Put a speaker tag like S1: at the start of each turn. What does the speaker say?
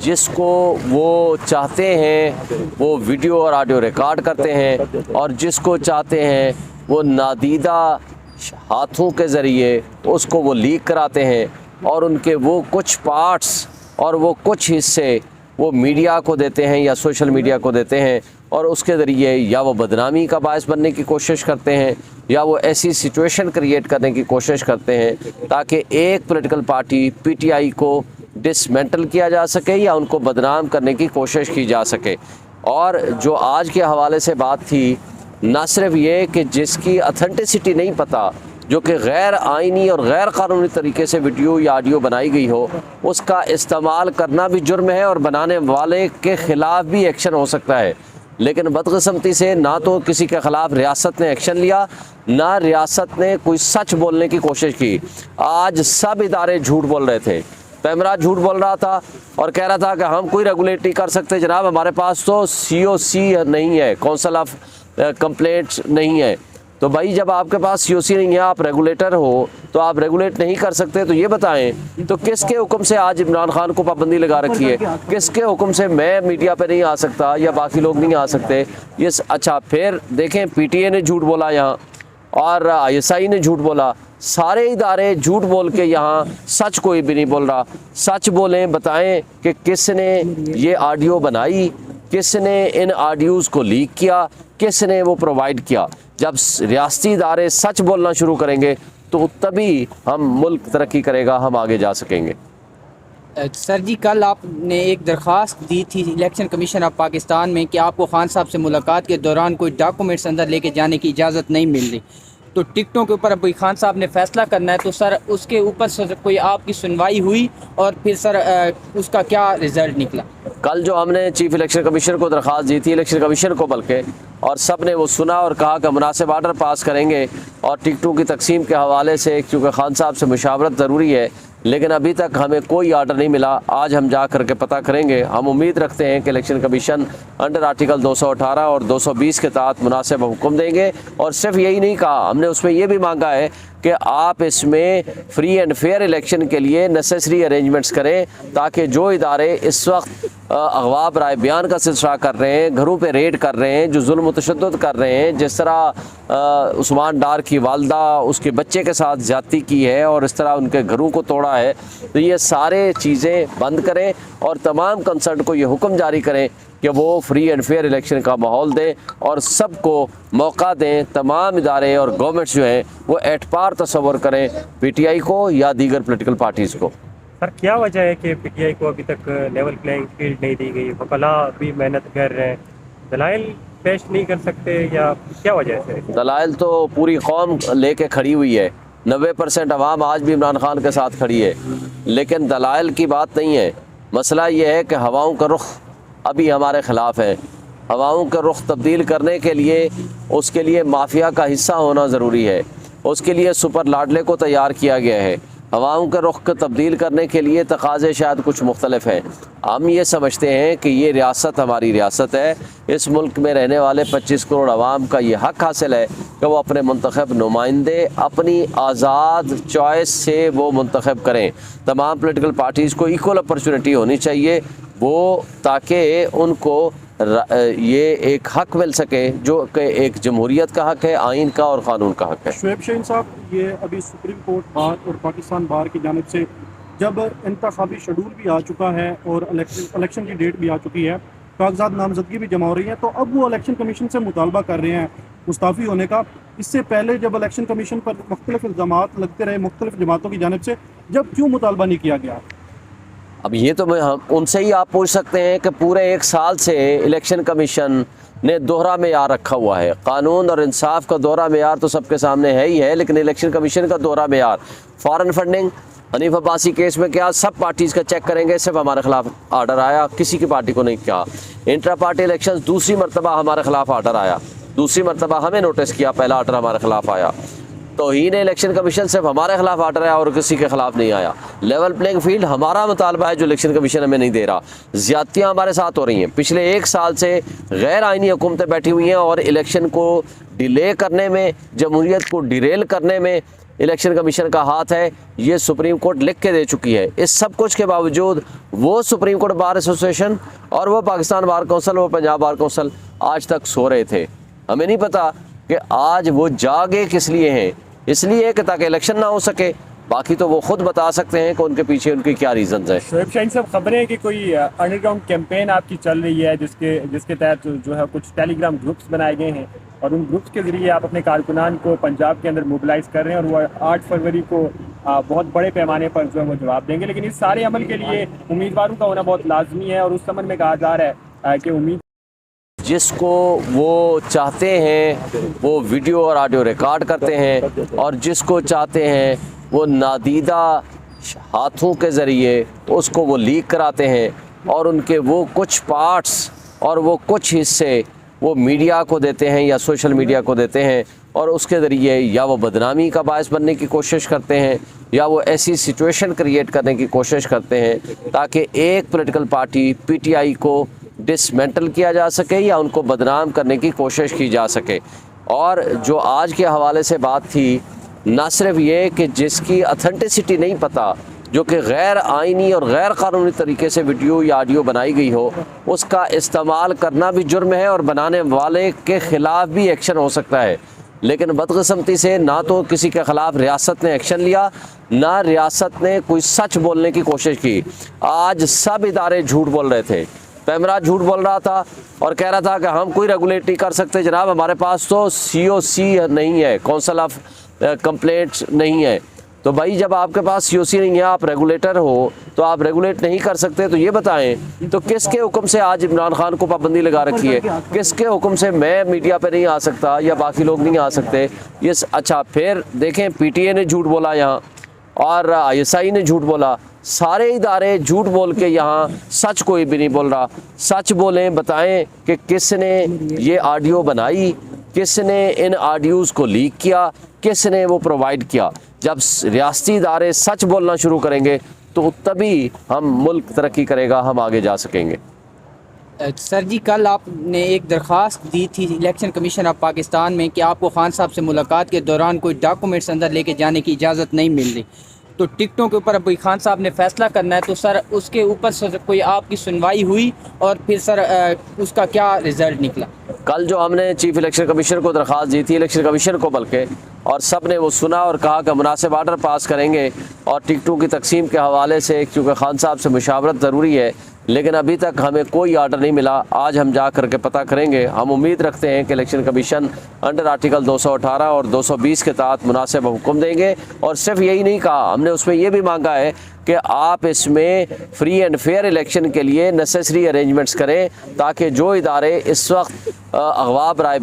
S1: जिसको वो चाहते हैं वो वीडियो और ऑडियो रिकॉर्ड करते हैं, और जिसको चाहते हैं वो नादीदा हाथों के ज़रिए उसको वो लीक कराते हैं, और उनके वो कुछ पार्ट्स और वो कुछ हिस्से वो मीडिया को देते हैं या सोशल मीडिया को देते हैं, और उसके ज़रिए या वो बदनामी का बायस बनने की कोशिश करते हैं या वो ऐसी सिचुएशन क्रिएट करने की कोशिश करते हैं ताकि एक पॉलिटिकल पार्टी पीटीआई को डिसमेंटल किया जा सके या उनको बदनाम करने की कोशिश की जा सके। और जो आज के हवाले से बात थी, ना सिर्फ ये कि जिसकी अथेंटिसिटी नहीं पता, जो कि गैर आइनी और गैर कानूनी तरीके से वीडियो या ऑडियो बनाई गई हो, उसका इस्तेमाल करना भी जुर्म है और बनाने वाले के ख़िलाफ़ भी एक्शन हो सकता है। लेकिन बदकिस्मती से ना तो किसी के ख़िलाफ़ रियासत ने एक्शन लिया, ना रियासत ने कोई सच बोलने की कोशिश की। आज सब इदारे झूठ बोल रहे थे। पैमरा झूठ बोल रहा था और कह रहा था कि हम कोई रेगुलेट नहीं कर सकते जनाब, हमारे पास तो COC नहीं है, काउंसिल ऑफ कंप्लेंट्स नहीं है। तो भाई जब आपके पास COC नहीं है, आप रेगुलेटर हो, तो आप रेगुलेट नहीं कर सकते, तो ये बताएं तो किसके हुक्म से आज इमरान खान को पाबंदी लगा रखी है? किसके हुक्म से मैं मीडिया पे नहीं आ सकता या बाकी लोग नहीं आ सकते? ये अच्छा, फिर देखें PTA ने झूठ बोला यहाँ, और ISI ने झूठ बोला, सारे इदारे झूठ बोल के यहाँ सच कोई भी नहीं बोल रहा। सच बोलें, बताएं कि किसने ये ऑडियो बनाई, किसने इन ऑडियोज़ को लीक किया, किसने वो प्रोवाइड किया। जब रियासती इदारे सच बोलना शुरू करेंगे तो तभी हम मुल्क तरक्की करेगा, हम आगे जा सकेंगे।
S2: सर जी, कल आपने एक दरख्वास्त दी थी इलेक्शन कमीशन ऑफ पाकिस्तान में कि आपको खान साहब से मुलाकात के दौरान कोई डॉक्यूमेंट्स अंदर लेके जाने की इजाज़त नहीं मिल रही, तो टिकटों के ऊपर अब खान साहब ने फैसला करना है, तो सर उसके ऊपर सर कोई आपकी सुनवाई हुई और फिर सर उसका क्या रिज़ल्ट निकला?
S1: कल जो हमने चीफ इलेक्शन कमीशनर को दरख्वास्त दी थी, इलेक्शन कमीशनर को बल्कि, और सब ने वो सुना और कहा कि मुनासिब आर्डर पास करेंगे और टिकटों की तकसीम के हवाले से, क्योंकि खान साहब से मुशावरत ज़रूरी है, लेकिन अभी तक हमें कोई आर्डर नहीं मिला। आज हम जा कर के पता करेंगे। हम उम्मीद रखते हैं कि इलेक्शन कमीशन अंडर आर्टिकल 218 और 220 के तहत मुनासिब हुक्म देंगे। और सिर्फ यही नहीं कहा, हमने उसमें यह भी मांगा है कि आप इसमें फ्री एंड फेयर इलेक्शन के लिए नेसेसरी अरेंजमेंट्स करें, ताकि जो इदारे इस वक्त अगवा बराए बयान का सिलसिला कर रहे हैं, घरों पे रेड कर रहे हैं, जो जुल्म तशद्दुद कर रहे हैं, जिस तरह उस्मान डार की वालदा उसके बच्चे के साथ ज़्यादती की है और इस तरह उनके घरों को तोड़ा है, तो ये सारे चीज़ें बंद करें और तमाम कंसर्न को ये हुक्म जारी करें कि वो फ्री एंड फेयर इलेक्शन का माहौल दें और सबको मौका दें। तमाम इदारे और गवर्नमेंट्स जो हैं वो एतबार तस्वर करें PTI को या दीगर पॉलिटिकल पार्टीज़ को।
S3: सर, क्या वजह है कि PTI को अभी तक लेवल प्लेइंग फील्ड नहीं दी गई? वकला भी मेहनत कर रहे हैं, दलाइल पेश नहीं कर सकते या क्या वजह है?
S1: दलाइल तो पूरी कौम लेके खड़ी हुई है, 90% अवाम आज भी इमरान खान के साथ खड़ी है, लेकिन दलाइल की बात नहीं है। मसला ये है कि हवाओं का रुख अभी हमारे ख़िलाफ़ है। हवाओं का रुख तब्दील करने के लिए उसके लिए माफिया का हिस्सा होना ज़रूरी है, उसके लिए सुपर लाडले को तैयार किया गया है। हवाओं के रुख को तब्दील करने के लिए तकाज़े शायद कुछ मुख्तलिफ हैं। हम ये समझते हैं कि ये रियासत हमारी रियासत है, इस मुल्क में रहने वाले 25 करोड़ आवाम का ये हक़ हासिल है कि वो अपने मुंतखब नुमाइंदे अपनी आज़ाद चॉइस से वो मुंतखब करें। तमाम पॉलिटिकल पार्टीज़ को इक्वल अपॉर्चुनिटी होनी चाहिए वो, ताकि उनको ये एक हक़ मिल सके जो कि एक जमहूरियत का हक़ है, आइन का और क़ानून का हक़ है।
S4: शुएब शाहीन साहब, ये अभी सुप्रीम कोर्ट बार और पाकिस्तान बार की जानिब से जब इंतखाबी शेड्यूल भी आ चुका है और इलेक्शन की डेट भी आ चुकी है, कागजात नामजदगी भी जमा हो रही है, तो अब वो इलेक्शन कमीशन से मुतालबा कर रहे हैं मुस्ताफ़ी होने का। इससे पहले जब इलेक्शन कमीशन पर मुख्तलिफ इल्ज़ामात लगते रहे मुख्तलिफ जमातों की जानिब से, जब क्यों मुतालबा नहीं किया गया?
S1: अब ये तो हम उनसे ही आप पूछ सकते हैं कि पूरे 1 साल से इलेक्शन कमीशन ने दोहरा मेयार रखा हुआ है। कानून और इंसाफ का दोहरा मेयार तो सबके सामने है ही है, लेकिन इलेक्शन कमीशन का दोहरा मेयार, foreign funding, Hanif Abbasi case में क्या सब पार्टीज़ का चेक करेंगे, सिर्फ हमारे खिलाफ आर्डर आया, किसी की पार्टी को नहीं किया। इंट्रा पार्टी इलेक्शन दूसरी मरतबा हमारे खिलाफ आर्डर आया, दूसरी मरतबा हमें नोटिस किया, पहला आर्डर हमारे खिलाफ आया। तौहीन इलेक्शन कमीशन सिर्फ हमारे खिलाफ आर्डर आया और किसी के खिलाफ नहीं आया। लेवल प्लेइंग फील्ड हमारा मुतालबा है जो इलेक्शन कमीशन हमें नहीं दे रहा। ज़्यादतियाँ हमारे साथ हो रही हैं, पिछले 1 साल से गैर आइनी हुकूमतें बैठी हुई हैं और इलेक्शन को डिले करने में, जमहूरियत को डिरेल करने में इलेक्शन कमीशन का हाथ है, ये सुप्रीम कोर्ट लिख के दे चुकी है। इस सब कुछ के बावजूद वो सुप्रीम कोर्ट बार एसोसिएशन और वो पाकिस्तान बार कौंसिल, वो पंजाब बार कौंसिल आज तक सो रहे थे। हमें नहीं पता कि आज वो जागे किस लिए हैं, इसलिए कि ताकि इलेक्शन ना हो सके। बाकी तो वो खुद बता सकते हैं कि उनके पीछे उनकी क्या रीजंस है।
S5: शोएब शाहीन साहब, खबरें हैं कि कोई अंडरग्राउंड कैंपेन आपकी चल रही है जिसके तहत जो है कुछ टेलीग्राम ग्रुप्स बनाए गए हैं और उन ग्रुप्स के जरिए आप अपने कारकुनान को पंजाब के अंदर मोबिलाइज कर रहे हैं और वो 8 फरवरी को बहुत बड़े पैमाने पर जो है वो जवाब देंगे। लेकिन इस सारे अमल के लिए उम्मीदवारों का होना बहुत लाजमी है और उस संबंध में कहा जा रहा है कि उम्मीद
S1: जिसको वो चाहते हैं वो वीडियो और ऑडियो रिकॉर्ड करते हैं और जिसको चाहते हैं वो नादीदा हाथों के ज़रिए उसको वो लीक कराते हैं और उनके वो कुछ पार्ट्स और वो कुछ हिस्से वो मीडिया को देते हैं या सोशल मीडिया को देते हैं और उसके ज़रिए या वो बदनामी का बायस बनने की कोशिश करते हैं या वो ऐसी सिचुएशन क्रिएट करने की कोशिश करते हैं ताकि एक पॉलिटिकल पार्टी PTI को डिसमेंटल किया जा सके या उनको बदनाम करने की कोशिश की जा सके। और जो आज के हवाले से बात थी, ना सिर्फ ये कि जिसकी अथेंटिसिटी नहीं पता, जो कि गैर आइनी और गैर कानूनी तरीके से वीडियो या ऑडियो बनाई गई हो, उसका इस्तेमाल करना भी जुर्म है और बनाने वाले के ख़िलाफ़ भी एक्शन हो सकता है। लेकिन बदकिस्मती से ना तो किसी के ख़िलाफ़ रियासत ने एक्शन लिया, ना रियासत ने कोई सच बोलने की कोशिश की। आज सब इदारे झूठ बोल रहे थे। पैमरा झूठ बोल रहा था और कह रहा था कि हम कोई रेगुलेट नहीं कर सकते जनाब, हमारे पास तो COC नहीं है, काउंसिल ऑफ कंप्लेंट्स नहीं है। तो भाई जब आपके पास COC नहीं है, आप रेगुलेटर हो, तो आप रेगुलेट नहीं कर सकते। तो ये बताएं तो किसके हुक्म से आज इमरान खान को पाबंदी लगा रखी है? किसके हुक्म से मैं मीडिया पे नहीं आ सकता या बाकी लोग नहीं आ सकते? ये अच्छा, फिर देखें PTA ने झूठ बोला यहाँ और ISI ने झूठ बोला। सारे इदारे झूठ बोल के यहाँ सच कोई भी नहीं बोल रहा। सच बोलें, बताएं कि किसने ये ऑडियो बनाई, किसने इन ऑडियोज़ को लीक किया, किसने वो प्रोवाइड किया। जब रियासती इदारे सच बोलना शुरू करेंगे तो तभी हम मुल्क तरक्की करेगा, हम आगे जा सकेंगे।
S2: सर जी, कल आपने एक दरख्वास्त दी थी इलेक्शन कमीशन ऑफ पाकिस्तान में कि आपको खान साहब से मुलाकात के दौरान कोई डॉक्यूमेंट्स अंदर लेके जाने की इजाज़त नहीं मिल रही। तो टिकटों के ऊपर अब खान साहब ने फैसला करना है, तो सर उसके ऊपर सर कोई आपकी सुनवाई हुई और फिर सर उसका क्या रिज़ल्ट निकला?
S1: कल जो हमने चीफ इलेक्शन कमीशनर को दरख्वास्त दी थी, इलेक्शन कमीशनर को बल्कि, और सब ने वो सुना और कहा कि मुनासिब आर्डर पास करेंगे और टिकटों की तकसीम के हवाले से क्योंकि खान साहब से मुशावरत ज़रूरी है, लेकिन अभी तक हमें कोई आर्डर नहीं मिला। आज हम जा कर के पता करेंगे। हम उम्मीद रखते हैं कि इलेक्शन कमीशन अंडर आर्टिकल 218 और 220 के तहत मुनासिब हुक्म देंगे। और सिर्फ यही नहीं कहा, हमने उसमें यह भी मांगा है कि आप इसमें फ्री एंड फेयर इलेक्शन के लिए नेसेसरी अरेंजमेंट्स करें ताकि जो इदारे इस वक्त अगवा बराए